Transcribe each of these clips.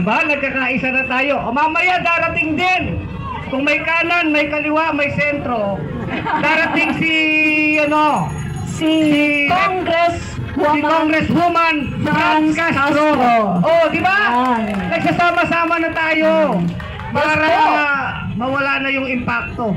ba? Nagkakaisa na tayo. O mamaya darating din. Kung may kanan, may kaliwa, may sentro. Darating si Congresswoman Franz Castro. Oh, di ba? Nagsasama-sama na tayo para mawala na yung impacto.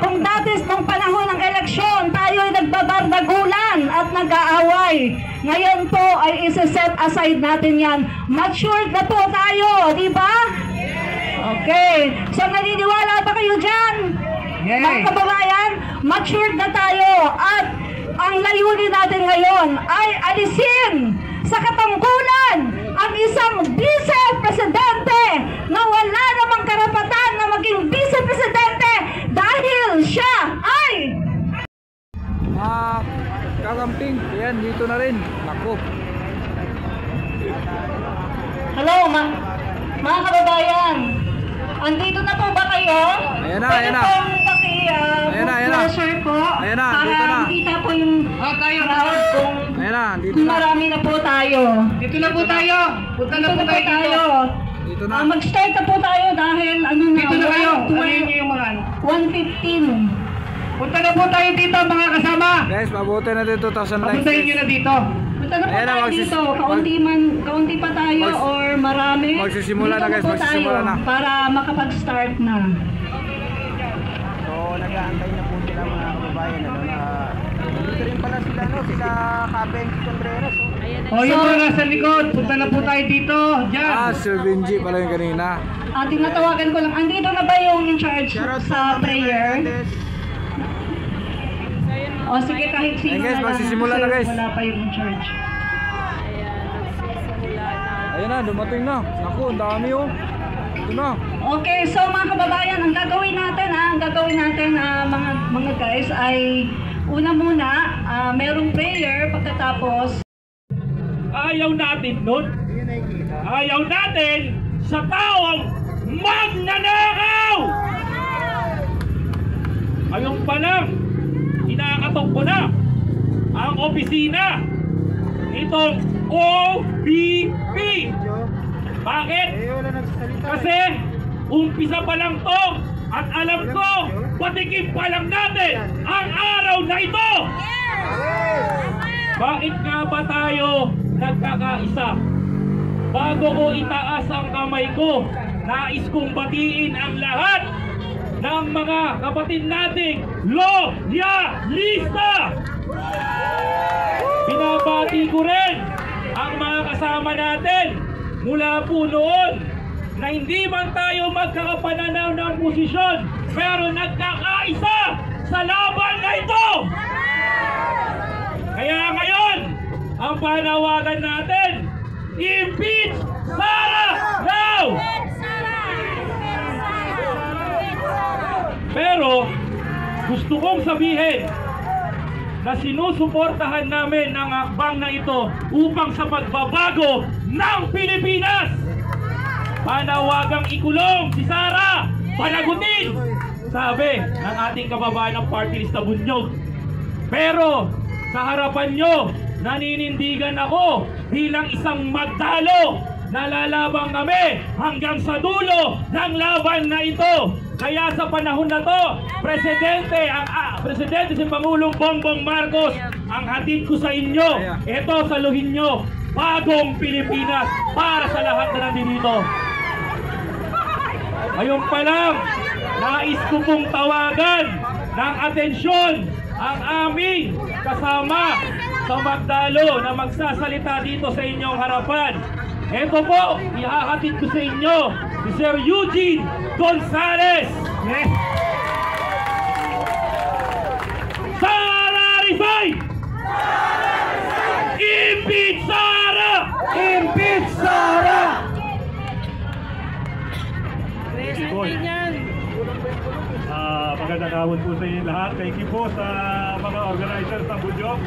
Kung dati nung panahon ng eleksyon, tayo ay nagbabardagulan at nag-aaway. Ngayon po ay isa-set aside natin yan. Matured na po tayo, di ba? Okay. So naniniwala ba kayo dyan? Yay. Mga kababayan, matured na tayo at ang layunin natin ngayon ay alisin sa katangkulan ang isang vice-presidente na wala namang karapatan na maging vice-presidente dahil siya ay kakamping. Ayan, dito na rin. Naku. Hello, mga kababayan. Andito na po ba kayo? Ayan na, Pwede ayan na. pong Ayan po. Ayan na, dito para na. makita po yung crowd kung Ayan na, dito na. marami na po tayo. Dito na po tayo. Punta na po tayo dito. Dito na. Mag-start na po tayo dahil Dito na kayo. Ano yung mga 1:15. Punta na po tayo dito mga kasama. Guys, mabuti na dito 2,000 likes. Papuntahin nyo na dito. Punta na po Ayan na, tayo dito. Kaunti pa tayo or marami. magsisimula Dito na, guys. po Magsisimula tayo na. para makapag-start na. So, nag-aantay na po sila mga kababayan. Dito rin pala sila, sila Kapeng Contreras. O yung mga nasa likod, punta na po tayo dito. Diyan. Sir Benji pala yung kanina. Tinatawagan ko lang. Andito na ba yung in charge sa prayer? O sige, kahit sino Guys, na lang. magsisimula na, guys. Wala pa yung in charge. Ayan na, dumating na. Naku, ang dami oh. Ito na. Okay, so mga kababayan, ang gagawin natin, mga guys, ay una muna, merong prayer, pagkatapos ayaw natin nun. Ayaw natin sa taong magnanakaw. Ayun pa lang, inakatok ko na ang opisina itong OBP. Bakit? Kasi umpisa pa lang to at alam ko patikim pa lang natin ang araw na ito. Bakit nga ba tayo nagkakaisa? Bago ko itaas ang kamay ko, nais kong batiin ang lahat ng mga kapatid nating loyalista. Binabati ko rin ang mga kasama natin mula po noon na hindi man tayo magkakapananaw ng posisyon pero nagkakaisa sa laban na ito. Kaya ngayon, ang panawagan natin, impeach Sara now! Pero gusto kong sabihin na sinusuportahan namin ang akbang na ito upang sa pagbabago ng Pilipinas. Panawagang ikulong si Sara, panagutin, sabi ng ating kababayan ng party list na Bunyog. Pero sa harapan nyo, naninindigan ako bilang isang magdalo na lalabang kami hanggang sa dulo ng laban na ito. Kaya sa panahon na to, Presidente si Pangulong Bongbong Marcos, ang hatid ko sa inyo, ito saluhin nyo, bagong Pilipinas para sa lahat na nandito. Ngayon pa lang, nais ko pong tawagan ng atensyon ang aming kasama sa magdalo na magsasalita dito sa inyong harapan. Ito po, ihahatid ko sa inyo si Sir Eugene Gonzales. Yes. Sara resign! Impeach Sara! Impeach Sara! Magandang hapon po sa inyo lahat. Thank you po sa mga organizers ng Bunyog.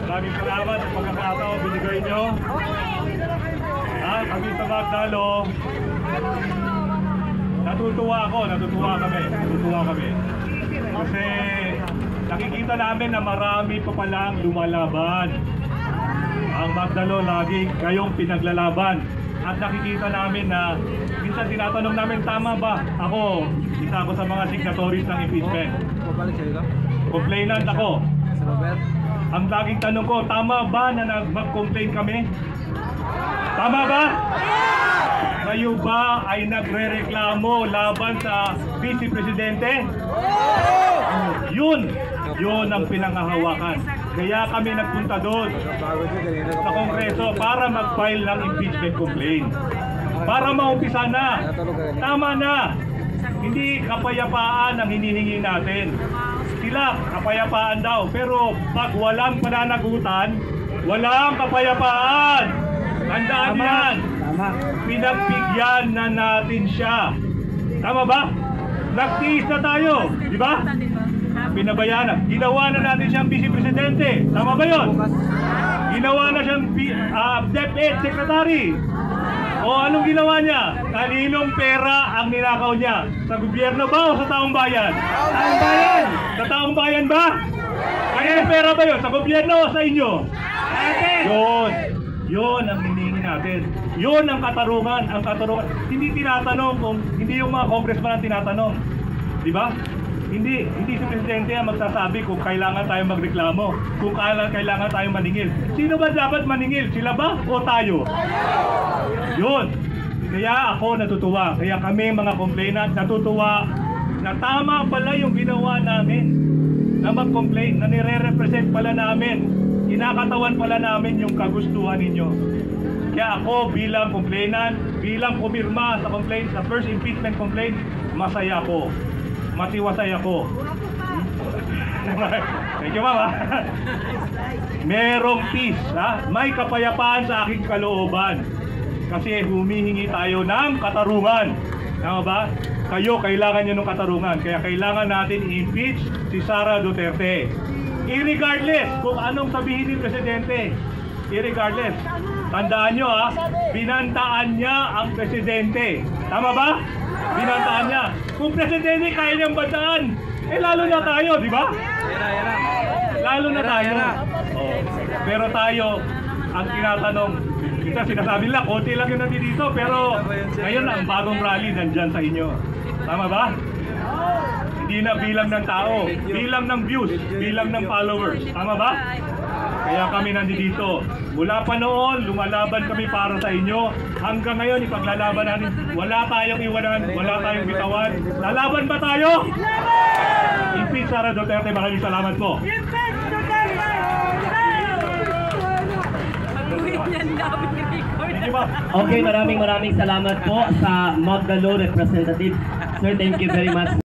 Maraming salamat sa pagkakataon binigay nyo. Kami sa Magdalo, natutuwa kami. Kasi nakikita namin na marami pa palang lumalaban. Ang Magdalo laging kayong pinaglalaban. at nakikita namin na minsan tinatanong namin, tama ba? Ako, isa ako sa mga signatories ng impeachment. Complainant ako. Ang laging tanong ko, tama ba na mag-complain kami? Tama ba? Kayo ba ay nagre-reklamo laban sa Vice Presidente? Yun ang pinangahawakan. Kaya kami nagpunta doon sa Kongreso para mag-file ng impeachment complaint. Para maumpisa na. Tama na. Hindi kapayapaan ang hinihingi natin. Sila, kapayapaan daw. Pero pag walang pananagutan, walang kapayapaan. Tandaan yan. Pinagbigyan na natin siya. Tama ba? Nagtiis na tayo. Di ba? Pinabayaan na. Ginawa na natin siyang Vice Presidente. Tama ba yun? Ginawa na siyang DepEd Secretary. O anong ginawa niya? Kaninong pera ang ninakaw niya? Sa gobyerno ba o sa taong bayan? Taong bayan! Sa taong bayan ba? Kaninong pera ba yun? Sa gobyerno o sa inyo? Yun ang hinihingi natin. Yun ang katarungan. Ang katarungan. Hindi tinatanong kung hindi yung mga congressman ang tinatanong. Di ba? Hindi si Presidente ang magsasabi kung kailangan tayo magreklamo, kung kailangan tayo maningil. Sino ba dapat maningil? Sila ba o tayo? Yun. Kaya ako natutuwa. Kaya kami mga complainant natutuwa na tama pala yung ginawa namin na mag-complain, na nire-represent pala namin. Kinakatawan pala namin yung kagustuhan ninyo. Kaya ako bilang complainant, bilang pumirma sa complaint, sa first impeachment complaint, masaya ako. Matiwasay ako. Thank you, Mama. Merong peace, ha? May kapayapaan sa aking kalooban. Kasi humihingi tayo ng katarungan. Tama ba? Kayo, kailangan nyo ng katarungan. Kaya kailangan natin i-impeach si Sara Duterte. Irregardless kung anong sabihin ni Presidente. Irregardless. Tandaan nyo, ha? Binantaan niya ang Presidente. Tama ba? Binantaan niya. Kung Presidente kaya niyang bantaan, lalo na tayo, di ba? Lalo na tayo. Oh. Pero tayo, ang tinatanong, kita sinasabi nila, konti lang yung nandito, pero ngayon ang bagong rally nandyan sa inyo. Tama ba? Hindi na bilang ng tao, bilang ng views, bilang ng followers. Tama ba? Kaya kami nandito. Mula pa noon, lumalaban kami para sa inyo. Hanggang ngayon, ipaglalaban natin. Wala tayong iwanan, wala tayong bitawan. Lalaban ba tayo? Impeach Sara Duterte, maraming salamat po. Okay, maraming salamat po sa Magdalo representative. Sir, thank you very much.